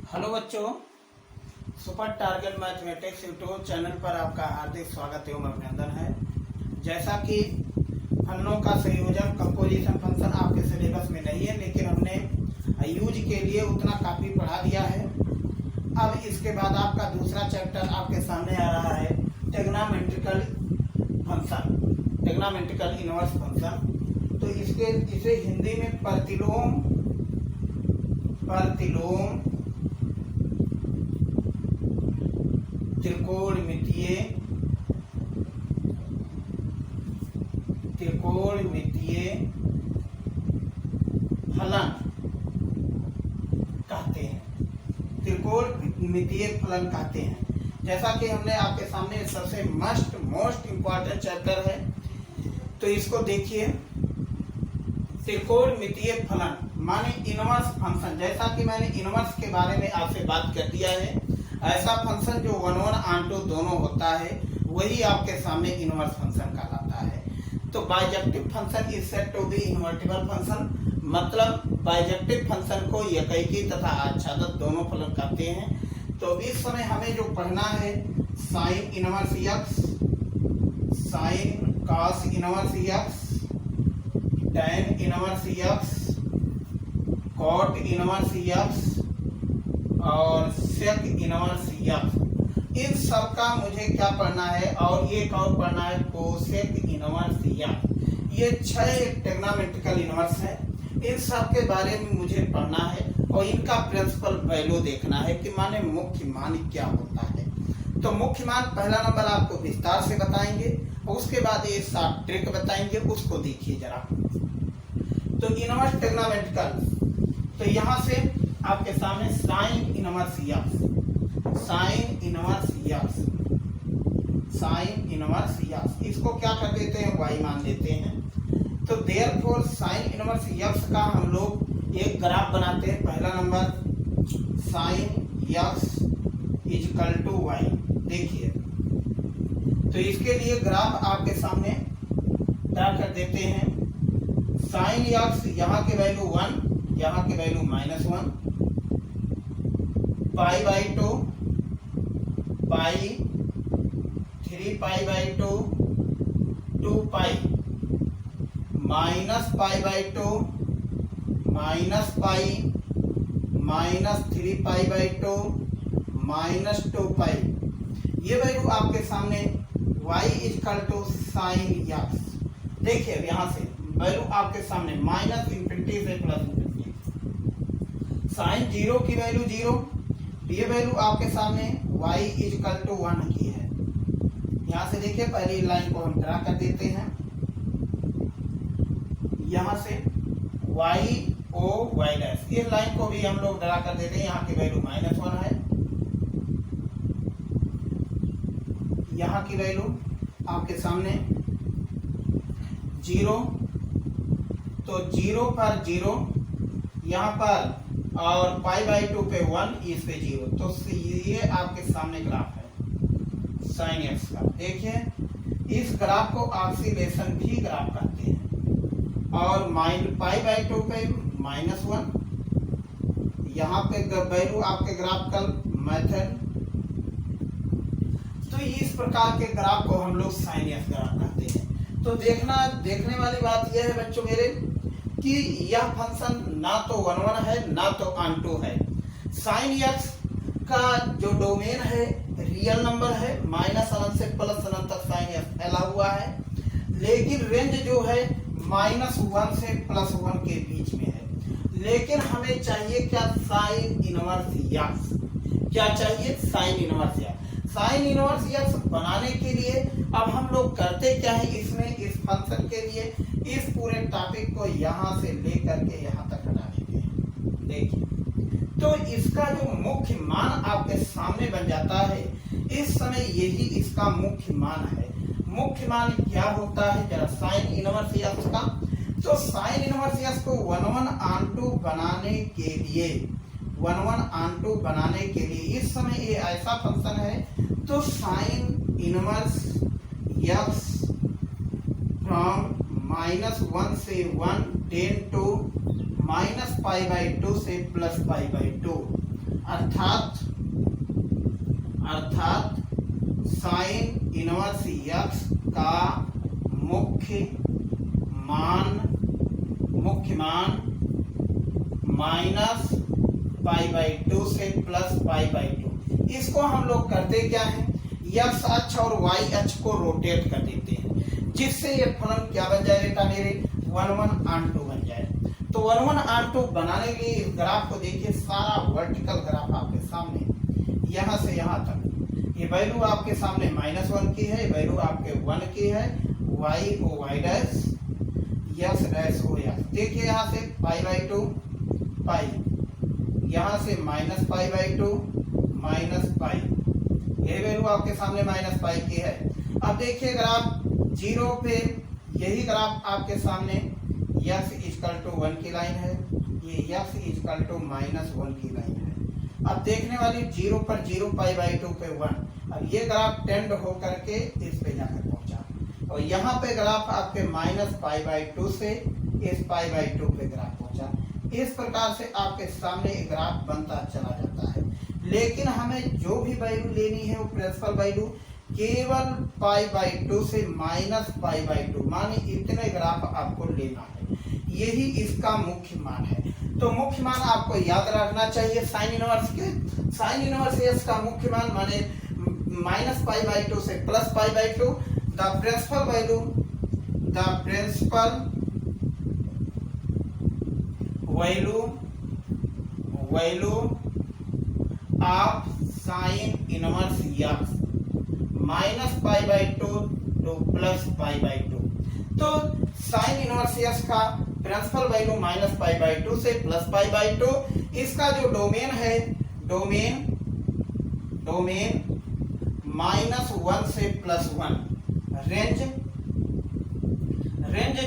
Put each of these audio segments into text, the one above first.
Hello बच्चों, super target mathematics YouTube channel पर आपका हार्दिक स्वागत एवं अभिनंदन है। जैसा कि फलनों का संयोजन कंपोजिशन फंक्शन आपके सिलेबस में नहीं है, लेकिन हमने यूज के लिए उतना काफ़ी पढ़ा दिया है। अब इसके बाद आपका दूसरा चैप्टर आपके सामने आ रहा है, trigonometrical function, trigonometrical inverse function. तो इसे हिंदी में प्रतिलोम त्रिकोणमितीय फलन कहते हैं। त्रिकोणमितीय फलन कहते हैं। जैसा कि हमने आपके सामने सबसे मोस्ट इम्पॉर्टेंट चैप्टर है, तो इसको देखिए। त्रिकोणमितीय फलन माने इनवर्स फंक्शन। जैसा कि मैंने इनवर्स के बारे में आपसे बात कर दिया है, ऐसा फंक्शन जो 1 1 ऑन 2 दोनों होता है, वही आपके सामने इनवर्स फंक्शन कहलाता है। तो bijective function is said to be invertible function, मतलब बाइजेक्टिव फंक्शन को एकैकी तथा आच्छादित दोनों फलन कहते हैं। तो इस समय हमें जो पढ़ना है, sine inverse x, sine cos inverse x, tan inverse x, cot inverse x और सेक इनवर्स एक्स। इन सब का मुझे क्या पढ़ना है, और एक और पढ़ना है कोसेक इनवर्स एक्स। ये 6 ट्रिग्नोमेट्रिकल इनवर्स है। इन सब के बारे में मुझे पढ़ना है और इनका प्रिंसिपल वैल्यू देखना है कि माने मुख्य मान क्या होता है। तो मुख्य मान पहला नंबर आपको विस्तार से बताएंगे, और उसके बाद ये 7 ट्रिक बताएंगे, उसको देखिए जरा। तो इनवर्स ट्रिग्नोमेट्रिकल, तो यहाँ से आपके सामने sign inverse x, sign inverse x, sign inverse x, इसको क्या कर देते हैं, y मान देते हैं। तो देयरफॉर साइन इनवर्स एक्स का हम लोग एक ग्राफ बनाते हैं। पहला number sine x equal to y. देखिए, तो इसके लिए ग्राफ आपके सामने ड्रा कर देते हैं। साइन एक्स, यहाँ के वैल्यू 1, यहाँ के value -1, pi by 2, pi, 3 pi by 2, 2 pi, minus pi by 2, minus pi, -3 pi by 2, -2 pi. ये वैल्यू आपके सामने y equal to sine x. देखिए अब यहाँ से वैल्यू आपके सामने -∞ से +∞। साइन 0 की वैल्यू 0, ये वैल्यू आपके सामने y इजकल टू 1 की है। यहाँ से देखिए, पहली लाइन को हम ड्रा कर देते हैं। यहाँ से y o y डैश, इस लाइन को भी हम लोग ड्रा कर देते हैं। यहाँ की वैल्यू -1 है, यहाँ की वैल्यू आपके सामने 0, तो 0 पर 0, यहाँ पर, और पाई बाई 2 पे 1, इस पे 0। तो ये आपके सामने ग्राफ है साइन एक्स का। देखिए, इस ग्राफ को ऑक्सीलेशन भी ग्राफ कहते हैं। और पाई बाई 2 पे -1, यहाँ पे वैल्यू आपके ग्राफिकल मेथड। तो इस प्रकार के ग्राफ को हम लोग साइन एक्स ग्राफ कहते हैं। तो देखने वाली बात यह है बच्चों मेरे, कि यह फंक्शन ना तो 1 1 है, ना तो ऑन 2 है। साइन एक्स का जो डोमेन है रियल नंबर है, -1 से +1 तक साइन एक्स फैला हुआ है, लेकिन रेंज जो है -1 से +1 के बीच में है। लेकिन हमें चाहिए क्या, साइन इनवर्स एक्स। क्या चाहिए, sine inverse x. Sign inverse x बनाने के लिए अब हम लोग करते क्या है, इसमें इस फंक्शन के लिए इस पूरे टॉपिक को यहाँ से लेकर के यहाँ तक हटा देते हैं। देखिए, तो इसका जो मुख्य मान आपके सामने बन जाता है, इस समय यही इसका मुख्य मान है। मुख्य मान क्या होता है जरा, साइन इनवर्स एक्स का। तो साइन इनवर्स एक्स को 1 1 ऑन 2 बनाने के लिए, 1 1 ऑन 2 बनाने के लिए, इस समय ये ऐसा फंक्शन है, तो साइन इनवर्स एक्स फ्रॉम -1 से 1 टेन टू -π/2 से +π/2 अर्थात साइन इनवर्स यक्स का मुख्य मान माइनस π/2 से प्लस π/2। इसको हम लोग करते क्या है, यक्स अक्ष और वाई अक्ष को रोटेट कर देते हैं, जिससे ये फलन क्या बन जाए बेटा मेरे 1/2 बन जाए। तो 1/2 बनाने के लिए इस ग्राफ को देखिए, सारा वर्टिकल ग्राफ आपके सामने यहाँ से यहाँ तक, ये वैल्यू आपके सामने -1 की है, वैल्यू आपके 1 की है, y O y dash x dash O x. देखिए यहाँ से π/2 पाई, यहाँ से -π/2 -π, ये वैल्यू आपके सामने -π की है। अब देखिए ग्राफ 0 पे, यही ग्राफ आपके सामने x = 1 की लाइन है, ये x = -1 की लाइन है। अब देखने वाली 0 पर 0 π/2 पे 1, अब ये ग्राफ टेंड होकर के इस पे जाकर पहुंचा, और यहाँ पे ग्राफ आपके -π/2 से इस π/2 पे ग्राफ पहुंचा। इस प्रकार से आपके सामने एक ग्राफ बनता चला जाता है। लेकिन हमें जो भी वैल्यू लेनी है वो प्रिंसिपल वैल्यू केवल π/2 से -π/2, माने इतने ग्राफ आपको लेना है, यही इसका मुख्य मान है। तो मुख्य मान आपको याद रखना चाहिए साइन इनवर्स के, साइन इनवर्स यस का मुख्य मान माने -π/2 से plus π/2। The principal value of sine inverse x -π/2 to plus π/2। तो साइन इनवर्स यक्स का प्रिंसिपल वैल्यू -π/2 से प्लस π/2। इसका जो डोमेन है, डोमेन -1 से +1, रेंज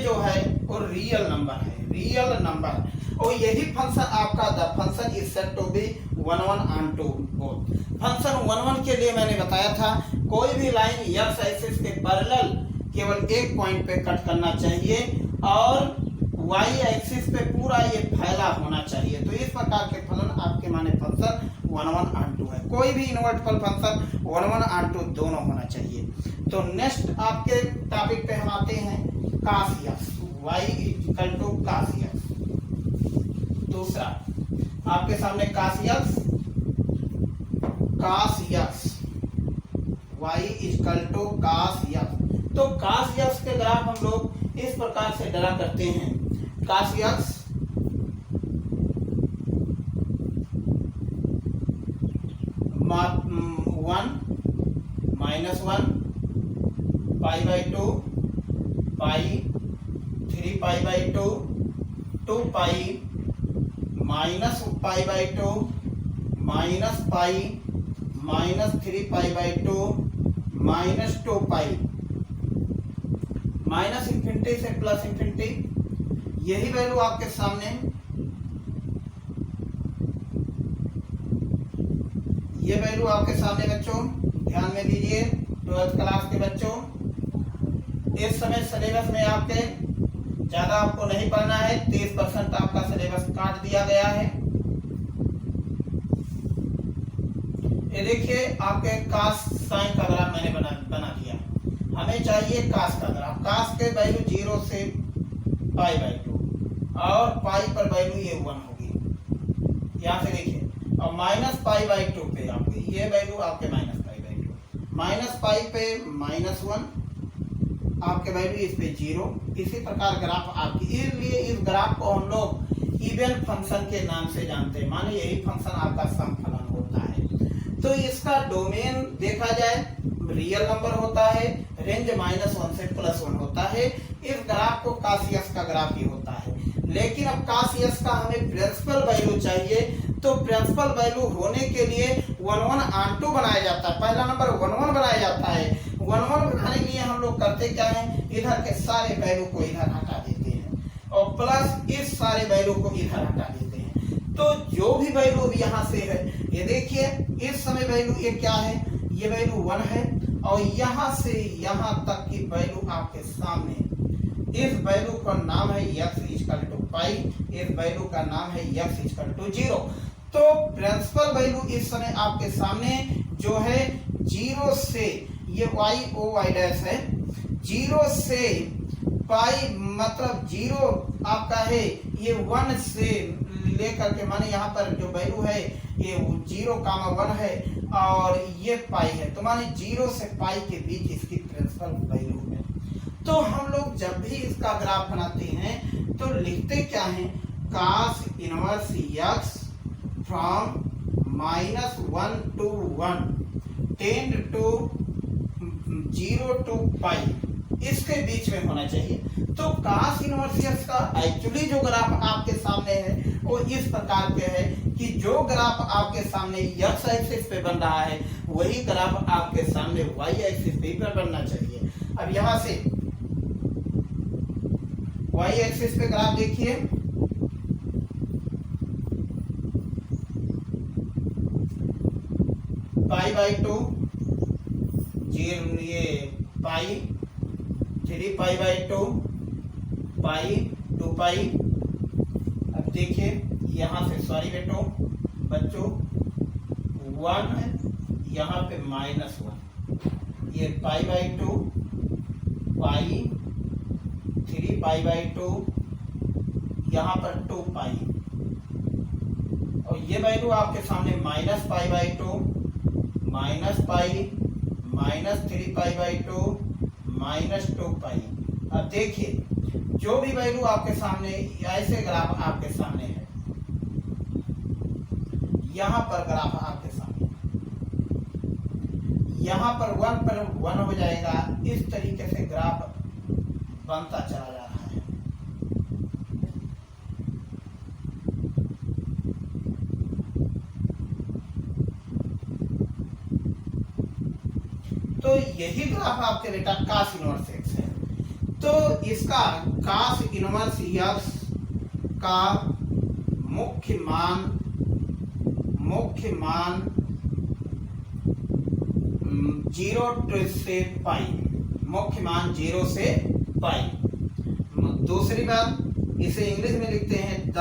जो है वो रियल नंबर, और यही फंक्शन आपका the function is said to be 1/2 both. Function 1/1 के लिए मैंने बताया था, कोई भी लाइन एक्स एक्सिस के पैरेलल केवल एक पॉइंट पे कट करना चाहिए और वाई एक्सिस पे पूरा ये फैला होना चाहिए। तो इस प्रकार के फलन आपके माने फंक्शन 1/2 है। कोई भी इनवर्टिबल फंक्शन 1/2 दोनों होना चाहिए। तो नेक्स्ट आपके टॉपिक पे हम आते हैं cos x, y = cos x। दूसरा आपके सामने cos x, y = cos x। तो cos x के ग्राफ हम लोग इस प्रकार से ड्रा करते हैं, cos x -1 π/2 π 3 π/2 2 π -π/2 -π -3 π/2 -2 π, -∞ से +∞। यही वैल्यू आपके सामने, ये वैल्यू आपके सामने बच्चों ध्यान में दीजिए। 12th क्लास के बच्चों, इस समय सिलेबस में आपके ज्यादा आपको नहीं पढ़ना है, 30% आपका सिलेबस काट दिया गया है। ये देखिए आपके cos साइन का ग्राफ मैंने बना दिया। हमें चाहिए cos का ग्राफ। cos के वैल्यू 0 से π/2 और पाई पर वैल्यू ये 1 होगी। यहाँ से देखिए, और -π/2 पे आपके ये वैल्यू आपके -π/2, -π पे -1 आपके वैल्यू, इस पे 0। इसी प्रकार ग्राफ आपकी, इसलिए इस ग्राफ को हम लोग इवन फंक्शन के नाम से जानते हैं, माने यही फंक्शन आपका सम फलन होता है। तो इसका डोमेन देखा जाए रियल नंबर होता है, रेंज -1 से +1 होता है। इस ग्राफ को cos x का ग्राफ ही होता है। लेकिन अब cos x का हमें प्रिंसिपल वैल्यू चाहिए, तो प्रिंसिपल वैल्यू होने के लिए 1/2 बनाया जाता है। पहला नंबर 1/1 बनाया जाता है। 1/1 बनाने के लिए हम लोग करते क्या है, इधर के सारे वैल्यू को इधर हटा देते हैं और प्लस इस सारे वैल्यू को इधर हटा देते हैं। तो जो भी वैल्यू यहाँ से है, ये देखिए इस समय वैल्यू ये क्या है, ये वैल्यू 1 है, और यहाँ से यहाँ तक की वैल्यू आपके सामने, इस वैल्यू का नाम है x = π, इस वैल्यू का नाम है x = 0। तो प्रिंसिपल वैल्यू इस समय आपके सामने जो है 0 से, ये y o y डैश है, 0 से पाई मतलब 0 आपका है ये 1 से लेकर के, माने यहाँ पर जो वैल्यू है ये 0,1 है और ये पाई है, तो माने 0 से पाई के बीच इसकी प्रिंसिपल वैल्यू है। तो हम लोग जब भी इसका ग्राफ बनाते हैं तो लिखते क्या है, cos inverse x from -1 to 1 tend to 0 to pi, इसके बीच में होना चाहिए। तो cos इनवर्स x का एक्चुअली जो ग्राफ आपके सामने है वो इस प्रकार के है कि जो ग्राफ आपके सामने x एक्सिस पे बन रहा है वही ग्राफ आपके सामने y एक्सिस पे बनना चाहिए। अब यहाँ से y एक्सिस पे ग्राफ देखिए, पाई बाई 2 ये पाई 3 पाई बाई 2 पाई 2 पाई। अब देखिए यहाँ से, सॉरी बच्चों 1 है, यहाँ पे -1, ये पाई बाई 2 पाई 3 पाई बाई 2, यहाँ पर 2 पाई, और ये वैल्यू आपके सामने -पाई बाई 2 पाई -3 पाई बाई 2 -2 पाई। अब देखिए जो भी वैल्यू आपके सामने, ऐसे ग्राफ आपके सामने है, यहाँ पर ग्राफ आपके सामने, यहाँ पर 1 हो जाएगा, इस तरीके से ग्राफ बनता चला जा रहा है। तो यही ग्राफ आपके बेटा cos इनवर्स x है। तो इसका cos इनवर्स x का मुख्य मान 0 से पाई, मुख्य मान 0 से पाई। दूसरी बात, इसे इंग्लिश में लिखते हैं the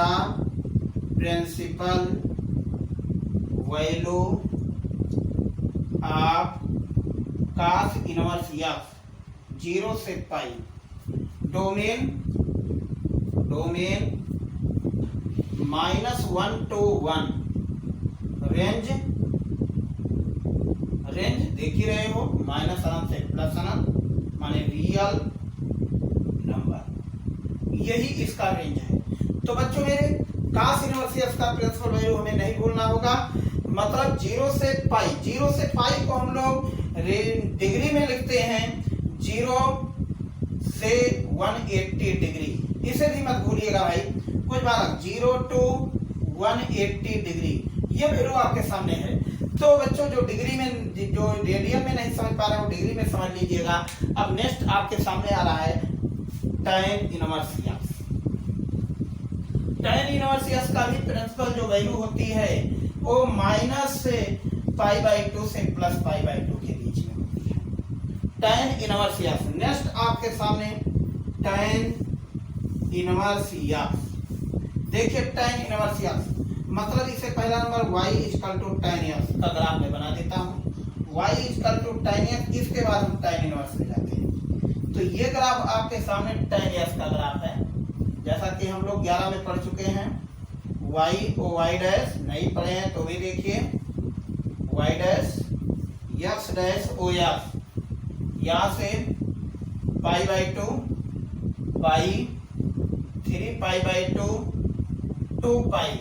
principal value of cos inverse x 0 से पाई, डोमेन -1 to 1, रेंज देख ही रहे हो, माइनस अनंत से प्लस अनंत, माने रियल नंबर, यही इसका रेंज है। तो बच्चों मेरे cos इनवर्स x का प्रिंसिपल वैल्यू हमें नहीं भूलना होगा, मतलब 0 से पाई को हम लोग डिग्री में लिखते हैं 0 से 180 डिग्री, इसे भी मत भूलिएगा भाई, कुछ बात 0 to 180 डिग्री, ये वैल्यू आपके सामने है। तो बच्चों जो डिग्री में, जो रेडियन में नहीं समझ पा रहे हो डिग्री में समझ लीजिएगा। अब नेक्स्ट आपके सामने आ रहा है tan inverse x। tan inverse x का भी प्रिंसिपल जो वैल्यू होती है वो -पाई/2 से +पाई/2 के बीच में होती है। tan इनवर्स x, नेक्स्ट आपके सामने tan इनवर्स x। देखिए tan इनवर्स x मतलब इसे पहला नंबर y = tan x का ग्राफ में बना देता हूँ, y = tan x, इसके बाद हम tan इनवर्स में जाते हैं। तो ये ग्राफ आपके सामने tan x का ग्राफ है, जैसा कि हम लोग 11 में पढ़ चुके हैं। y o y डैश नहीं पढ़े हैं तो भी देखिए, y dash x dash o x, यहाँ से पाई/2 पाई 3 पाई/2 2 पाई।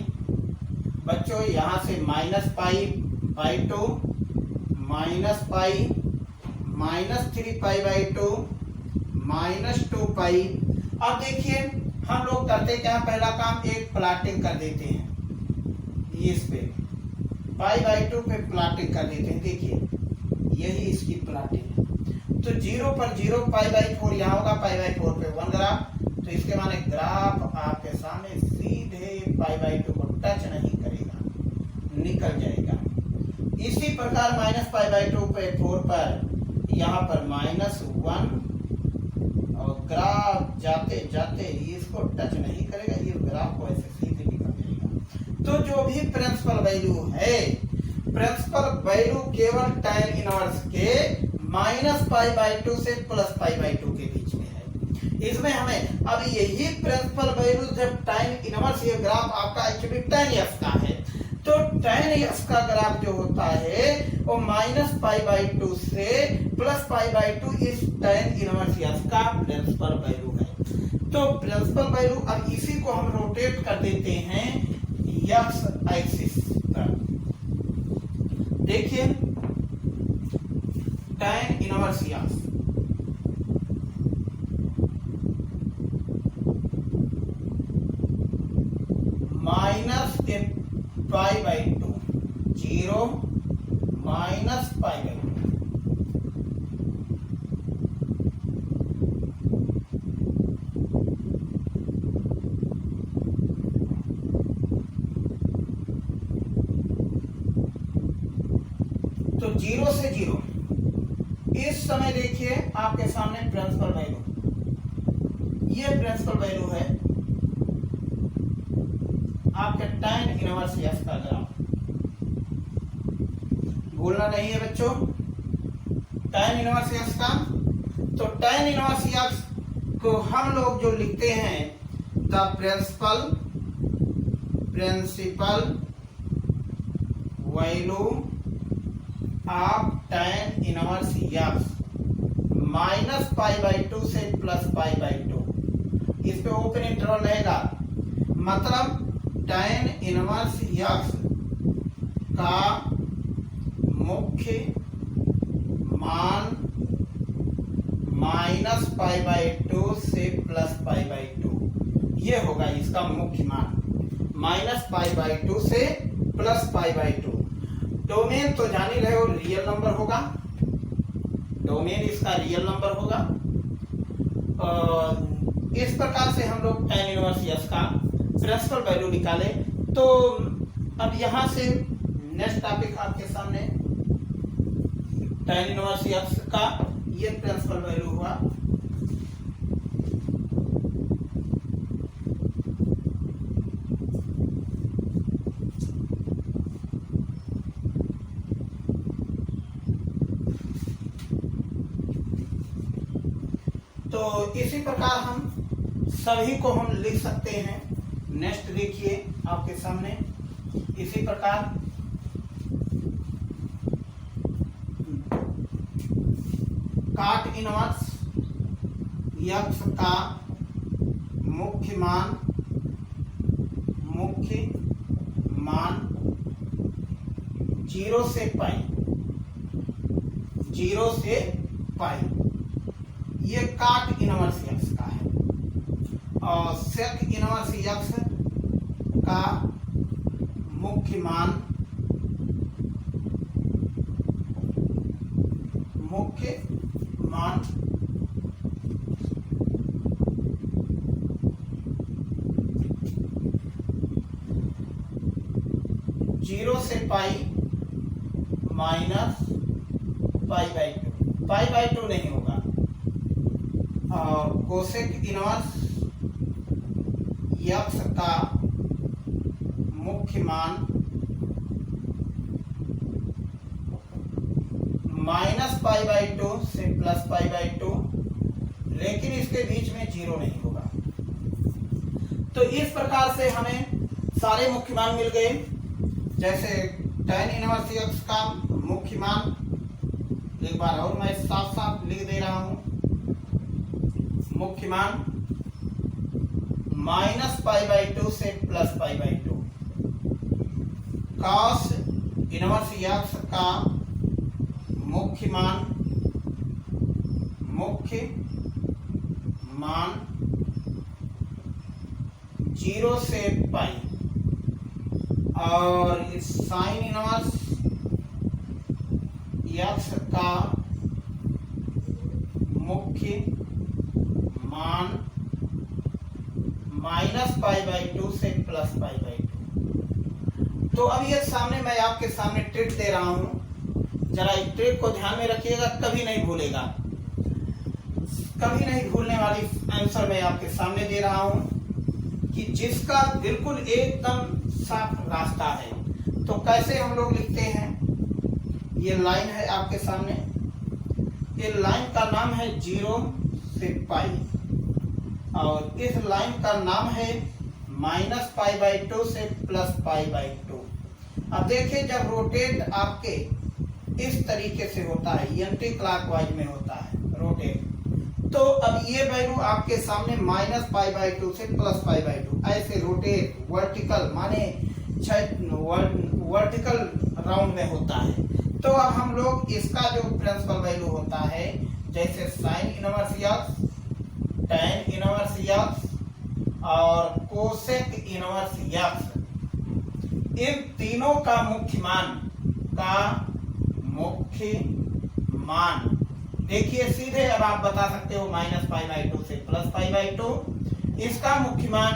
बच्चों यहाँ से -पाई/2 -पाई -3 पाई/2 -2 पाई। अब देखिए हम लोग करते क्या है, पहला काम एक प्लॉटिंग कर देते हैं, इस पे पाई/2 पे प्लॉटिंग कर देते हैं। देखिए यही इसकी प्लॉटिंग है। तो 0 पर 0 पाई/4 यहाँ होगा, पाई/4 पे 1 ग्राफ, तो इसके माने ग्राफ आपके सामने सीधे पाई/2 को टच नहीं करेगा, निकल जाएगा। इसी प्रकार -पाई/2 पे 4 पर यहाँ पर -1, और ग्राफ जाते जाते इसको टच नहीं करेगा, ये ग्राफ को ऐसे सीधे निकल जाएगा। तो जो भी प्रिंसिपल वैल्यू है, प्रिंसिपल वैल्यू केवल tan इनवर्स के -π/2 से +π/2 के बीच में है। इसमें हमें अब यही प्रिंसिपल वैल्यू जब tan इनवर्स, ये ग्राफ आपका एक्चुअली tan s का है, तो tan s का ग्राफ जो होता है वो -π/2 से +π/2 इस tan इनवर्स s का प्रिंसिपल वैल्यू है। तो प्रिंसिपल वैल्यू, अब इसी को हम रोटेट कर देते हैं x एक्सिस पर। देखिए tan इनवर्स s -π/2 0 -π/2 तो 0 से 0 इस समय देखिए आपके सामने प्रिंसिपल वैल्यू, ये प्रिंसिपल वैल्यू है आपके tan इनवर्स s का ग्राफ। भूलना नहीं है बच्चों tan इनवर्स s का। तो tan इनवर्स s को हम लोग जो लिखते हैं the principal value of tan inverse s -π/2 से +π/2, इस पे ओपन इंटरवल रहेगा, मतलब tan इनवर्स s का मुख्य मान -π/2 से +π/2, ये होगा इसका मुख्य मान, -π/2 से +π/2। डोमेन तो जान ही रहे हो, रियल नंबर होगा, डोमेन इसका रियल नंबर होगा। इस प्रकार से हम लोग tan इनवर्स s का प्रिंसिपल वैल्यू निकाले। तो अब यहां से नेक्स्ट टॉपिक आपके सामने tan इनवर्स s का ये प्रिंसिपल वैल्यू हुआ। तो इसी प्रकार हम सभी को हम लिख सकते हैं। नेक्स्ट देखिए आपके सामने इसी प्रकार cot इनवर्स x का मुख्य मान 0 से π, 0 से π, ये cot इनवर्स x का है। और sec इनवर्स x का मुख्य मान 0 से π -π/2, π/2 नहीं होगा। और कोसेक इनवर्स x का मुख्य मान -π/2 से +π/2, लेकिन इसके बीच में 0 नहीं होगा। तो इस प्रकार से हमें सारे मुख्य मान मिल गए। जैसे tan इनवर्स x का मुख्य मान, एक बार और मैं साफ साफ लिख दे रहा हूं, मुख्य मान -π/2 से +π/2। cos इनवर्स x का मुख्य मान 0 से π। और इस साइन इनवर्स x का मुख्य मान -π/2 से +π/2। तो अब ये सामने मैं आपके सामने ट्रिक दे रहा हूं, जरा इस ट्रिक को ध्यान में रखिएगा, कभी नहीं भूलेगा, कभी नहीं भूलने वाली आंसर मैं आपके सामने दे रहा हूं कि जिसका बिल्कुल एकदम साफ रास्ता है। तो कैसे हम लोग लिखते हैं, ये लाइन है आपके सामने, ये लाइन का नाम है 0 से पाई और इस लाइन का नाम है -π/2 से +π/2। अब देखिए जब रोटेट आपके इस तरीके से होता है, एंटी क्लॉकवाइज में होता है रोटेट, तो अब ये वैल्यू आपके सामने -π/2 से +π/2 ऐसे रोटेट वर्टिकल माने वर्टिकल राउंड में होता है। तो अब हम लोग इसका जो प्रिंसिपल वैल्यू होता है, जैसे sign inverse x, tan inverse x और कोसेक इनवर्स x, इन तीनों का मुख्य मान देखिए सीधे अब आप बता सकते हो -π/2 से +π/2, इसका मुख्य मान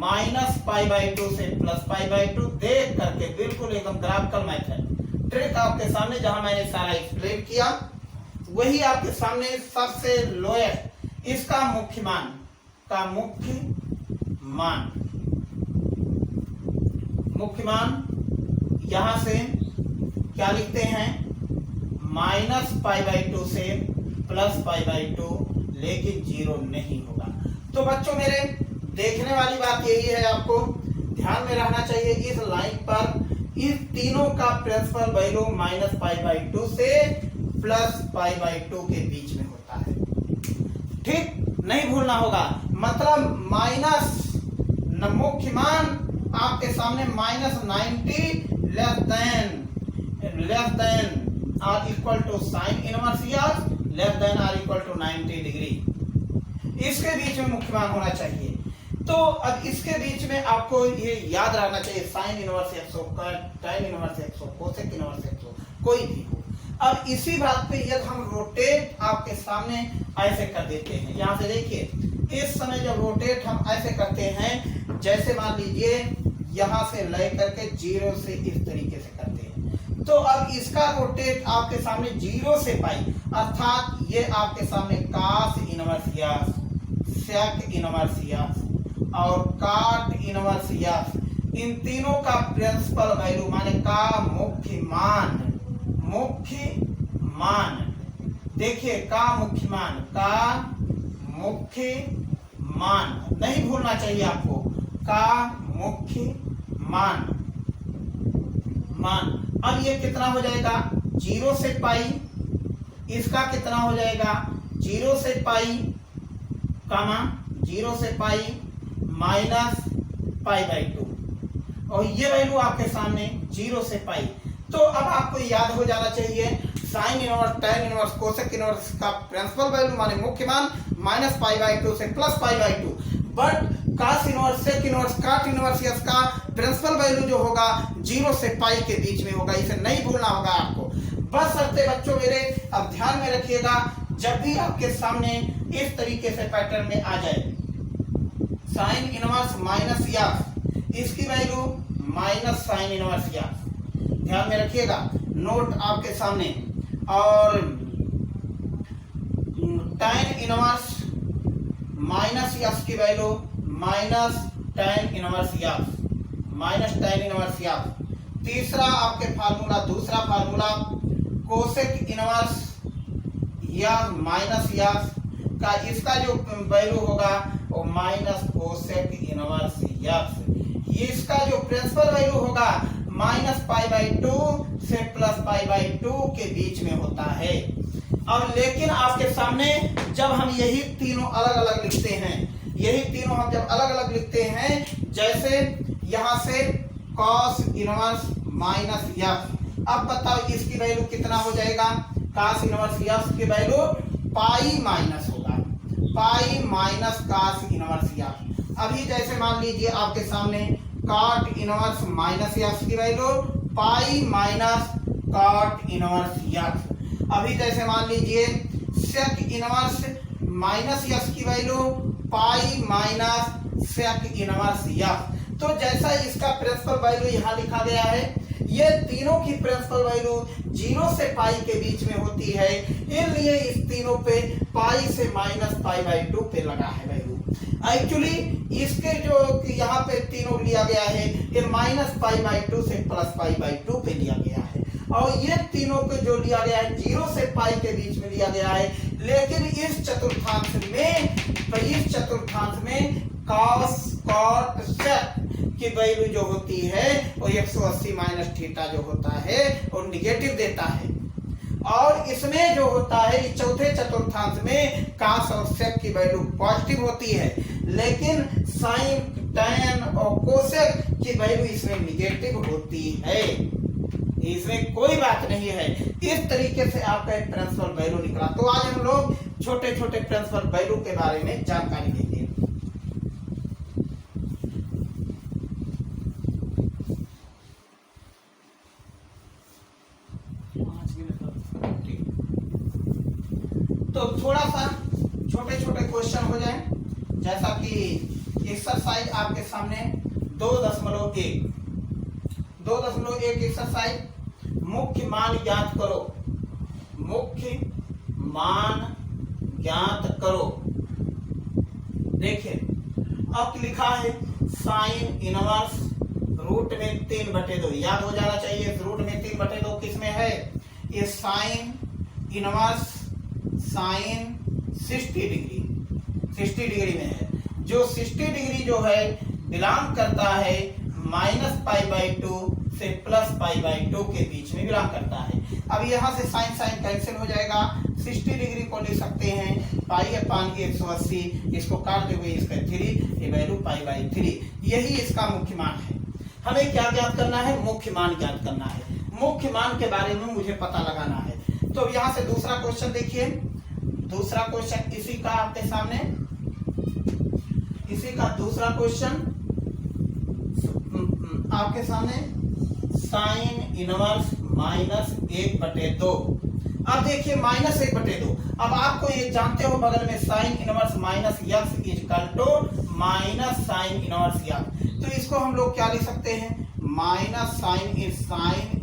-π/2 से +π/2 देख करके बिल्कुल एकदम ग्राफिकल मेथड ट्रिक आपके सामने जहां मैंने सारा एक्सप्लेन किया वही आपके सामने सबसे लोएस्ट इसका मुख्य मान यहां से क्या लिखते हैं -π/2 से +π/2, लेकिन 0 नहीं होगा। तो बच्चों मेरे देखने वाली बात यही है, आपको ध्यान में रहना चाहिए इस लाइन पर इस तीनों का प्रिंसिपल वैल्यू -π/2 से +π/2 के बीच में होता है। ठीक, नहीं भूलना होगा, मतलब माइनस मुख्य मान आपके सामने -90 less than or equal to sine inverse x less than or equal to 90 degree, इसके बीच में मुख्य मान होना चाहिए। तो अब इसके बीच में आपको ये याद रखना चाहिए साइन इनवर्स x हो, tan इनवर्स x हो, कोसेक इनवर्स x हो, कोई भी हो। अब इसी बात पे यदि हम रोटेट आपके सामने ऐसे कर देते हैं, यहां से देखिए इस समय जब रोटेट हम ऐसे करते हैं, जैसे मान लीजिए यहां से लेकर के 0 से इस तरीके से करते हैं, तो अब इसका रोटेट आपके सामने 0 से पाई, अर्थात ये आपके सामने cos inverse x, sec inverse x और काट इनवर्स x, इन तीनों का प्रिंसिपल वैल्यू माने का मुख्य मान देखिए का मुख्य मान नहीं भूलना चाहिए आपको, का मुख्य मान। अब ये कितना हो जाएगा 0 से पाई, इसका कितना हो जाएगा 0 से पाई कामा 0 से पाई -π/2 और ये वैल्यू आपके सामने 0 से पाई। तो अब आपको याद हो जाना चाहिए sine inverse, tan inverse, cosec inverse का प्रिंसिपल वैल्यू माने मुख्य मान -π/2 से +π/2, but cos inverse, sec inverse, cot inverse x का प्रिंसिपल वैल्यू जो होगा 0 से पाई के बीच में होगा, इसे नहीं भूलना होगा आपको। बस करते बच्चों मेरे अब ध्यान में रखिएगा, जब भी आपके सामने इस तरीके से पैटर्न में आ जाए साइन इनवर्स -x, इसकी वैल्यू -sin इनवर्स x, ध्यान में रखिएगा, नोट आपके सामने, और tan इनवर्स -x की वैल्यू tan इनवर्स x, तीसरा आपके फार्मूला, दूसरा फार्मूला कोसेक इनवर्स या -x का इसका जो वैल्यू होगा वो -कोसेक इनवर्स x, ये इसका जो प्रिंसिपल वैल्यू होगा -π/2 से +π/2 के बीच में होता है। अब लेकिन आपके सामने जब हम यही तीनों अलग अलग लिखते हैं, यही तीनों हम जब अलग अलग लिखते हैं, जैसे यहां से cos इनवर्स -x, अब बताओ इसकी वैल्यू कितना हो जाएगा, cos इनवर्स x की वैल्यू पाई माइनस होगा, pi minus cos inverse x। अभी जैसे मान लीजिए आपके सामने cot इनवर्स -x की value pi minus cot inverse x। अभी जैसे मान लीजिए sec इनवर्स -x की value pi minus sec inverse x। तो जैसा इसका प्रिंसिपल वैल्यू यहाँ लिखा गया है, ये तीनों की प्रिंसिपल वैल्यू 0 से पाई के बीच में होती है, इसलिए इस तीनों पे पाई से -π/2 पे लगा है वैल्यू। एक्चुअली इसके जो यहाँ पे तीनों लिया गया है ये -π/2 से +π/2 पे लिया गया है, और ये तीनों को जो लिया गया है 0 से पाई के बीच में लिया गया है। लेकिन इस चतुर्थांश में cos cot sec की वैल्यू जो होती है वो 180 माइनस थीटा जो होता है वो निगेटिव देता है, और इसमें जो होता है चौथे चतुर्थांश में cos और sec की वैल्यू पॉजिटिव होती है, लेकिन sin tan और cosec की वैल्यू इसमें निगेटिव होती है। इसमें कोई बात नहीं है। इस तरीके से आपका एक प्रिंसिपल वैल्यू निकला। तो आज हम लोग छोटे छोटे प्रिंसिपल वैल्यू के बारे में जानकारी लेंगे। तो थोड़ा सा छोटे छोटे क्वेश्चन हो जाए, जैसा कि एक्सरसाइज आपके सामने 2.1 एक्सरसाइज, मुख्य मान ज्ञात करो। मुख्य मान ज्ञात करो। देखिए अब लिखा है साइन इनवर्स रूट में 3/2, याद हो जाना चाहिए। रूट में 3/2 किस में है? ये साइन इनवर्स साइन 60 डिग्री में है। जो 60 डिग्री जो है बिलोंग करता है -π/2 से +π/2 के बीच में बिलोंग करता है। अब यहाँ से साइन साइन कैंसिल हो जाएगा। 60 डिग्री को ले सकते हैं π/180, इसको काट दोगे इसका 3, ये वैल्यू π/3। यही इसका मुख्य मान है। हमें क्या ज्ञात करना है? मुख्य मान ज्ञात करना है। मुख्य मान के बारे में मुझे पता लगाना है। तो यहाँ से दूसरा क्वेश्चन देखिए। दूसरा क्वेश्चन इसी का आपके सामने, इसी का दूसरा क्वेश्चन आपके सामने, साइन इनवर्स -1/2। अब देखिए -1/2। अब आपको ये जानते हो बगल में sign inverse -x minus sign inverse x। तो इसको हम लोग क्या लिख सकते हैं? साइन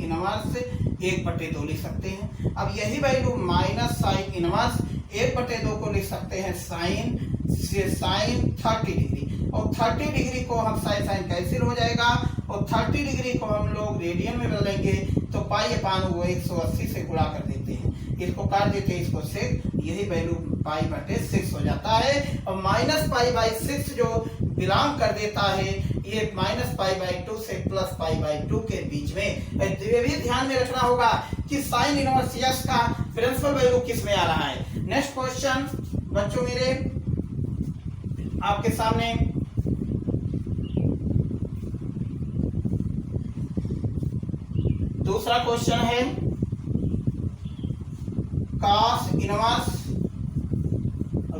इनवर्स 1/2 लिख सकते हैं। अब यही वैल्यू साइन इनवर्स 1/2 को लिख सकते हैं साइन 30 डिग्री, और 30 डिग्री को हम साइन कैंसिल हो जाएगा, और 30 डिग्री को हम लोग रेडियन में बदलेंगे तो π/180 से गुणा कर देते हैं। इसको काट देते हैं, इसको 6, यही वैल्यू π/6 हो जाता है। और -π/6 जो बिलोंग कर देता है ये -π/2 से +π/2 के बीच में। ये भी ध्यान में रखना होगा कि साइन इनवर्स x का प्रिंसिपल वैल्यू किस में आ रहा है। नेक्स्ट क्वेश्चन बच्चों मेरे आपके सामने, दूसरा क्वेश्चन है cos इनवर्स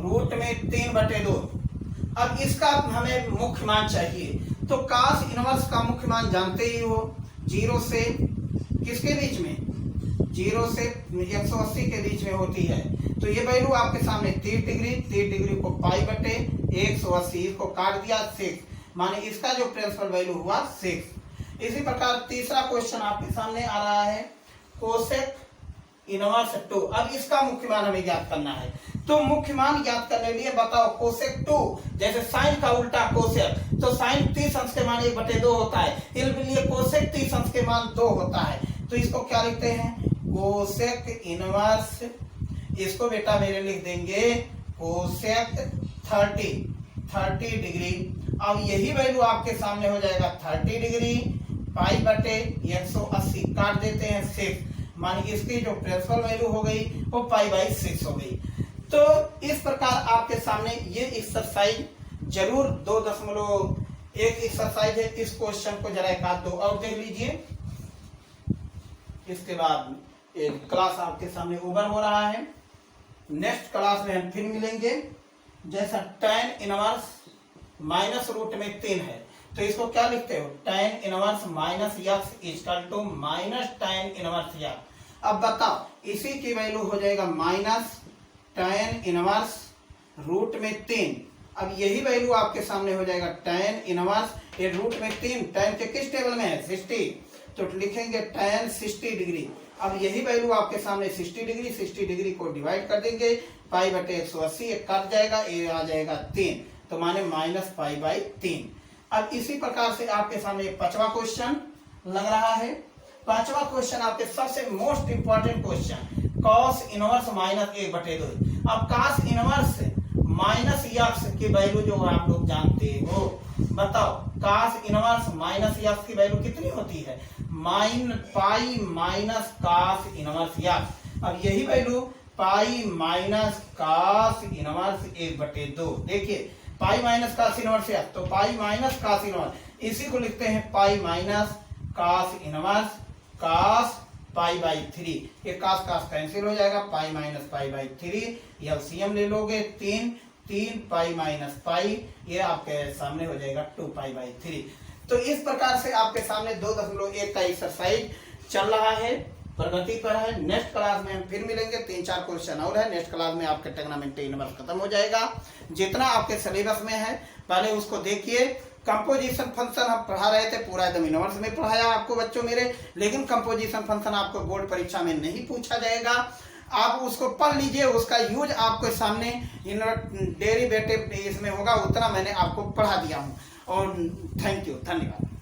रूट में 3/2। अब इसका हमें मुख्य मान चाहिए। तो cos इनवर्स का मुख्य मान जानते ही हो, 0 से किसके बीच में? 0 से 180 के बीच में होती है। तो ये वैल्यू आपके सामने 30 डिग्री को π/180, इसको काट दिया 6, माने इसका जो प्रिंसिपल वैल्यू हुआ 6। इसी प्रकार तीसरा क्वेश्चन आपके सामने आ रहा है कोसेक इनवर्स 2। अब इसका मुख्य मान हमें ज्ञात करना है। तो मुख्य मान ज्ञात करने के लिए बताओ कोसेक 2, जैसे साइन का उल्टा कोसेक, तो साइन 30 अंश के मान 1/2 होता है, इसलिए कोसेक 30 अंश के मान 2 होता है। तो इसको क्या लिखते हैं? कोसेक इनवर्स, इसको बेटा मेरे लिख देंगे कोसेक 30 डिग्री। अब यही वैल्यू आपके सामने हो जाएगा 30 डिग्री π/180, काट देते हैं 6, मान इसकी जो प्रिंसिपल वैल्यू हो गई वो π/6 हो गई। तो इस प्रकार आपके सामने ये एक्सरसाइज जरूर 2.1 एक्सरसाइज है। इस क्वेश्चन को जरा एक आध दो और देख लीजिए। इसके बाद एक क्लास आपके सामने ओवर हो रहा है। नेक्स्ट क्लास में हम फिर मिलेंगे। जैसा tan इनवर्स माइनस रूट में 3 है, तो इसको क्या लिखते हो? tan inverse -x equal to tan inverse x। अब बताओ, इसी की वैल्यू हो जाएगा tan इनवर्स रूट में 3। अब यही वैल्यू आपके सामने हो जाएगा tan इनवर्स ये रूट में 3, tan के किस टेबल में है? 60, तो लिखेंगे tan 60 डिग्री। अब यही वैल्यू आपके सामने 60 डिग्री को डिवाइड कर देंगे π/180, कट जाएगा, ये आ जाएगा 3, तो माने -π/3। अब इसी प्रकार से आपके सामने एक 5वां क्वेश्चन लग रहा है। 5वां क्वेश्चन आपके सबसे most important question, cos inverse -1/2। अब cos इनवर्स माइनस यक्स की वैल्यू जो आप लोग जानते हो, बताओ cos इनवर्स माइनस यक्स की वैल्यू कितनी होती है? Pi minus cos inverse x. अब यही value pi minus cos inverse 1/2। देखिए pi minus cos inverse x, तो पाई माइनस cos इनवर्स, इसी को लिखते हैं pi minus cos inverse cos π/3। ये cos कैंसिल हो जाएगा, पाई माइनस π/3 एलसीएम ले लोगे 3 पाई माइनस पाई, ये आपके सामने हो जाएगा 2π/3। तो इस प्रकार से आपके सामने 2.1 का एक्सरसाइज चल रहा है, प्रगति पर है। नेक्स्ट क्लास में हम फिर मिलेंगे, 3-4 क्वेश्चन और है। नेक्स्ट क्लास में आपके ट्रिग्नोमेट्री इनवर्स खत्म हो जाएगा। जितना आपके सिलेबस में है पहले उसको देखिए। कंपोजिशन फंक्शन हम पढ़ा रहे थे, पूरा एकदम इनवर्स में पढ़ाया आपको बच्चों मेरे, लेकिन कंपोजिशन फंक्शन आपको बोर्ड परीक्षा में नहीं पूछा जाएगा। आप उसको पढ़ लीजिए, उसका यूज आपके सामने डेरिवेटिव इसमें होगा, उतना मैंने आपको पढ़ा दिया हूँ। और थैंक यू, धन्यवाद।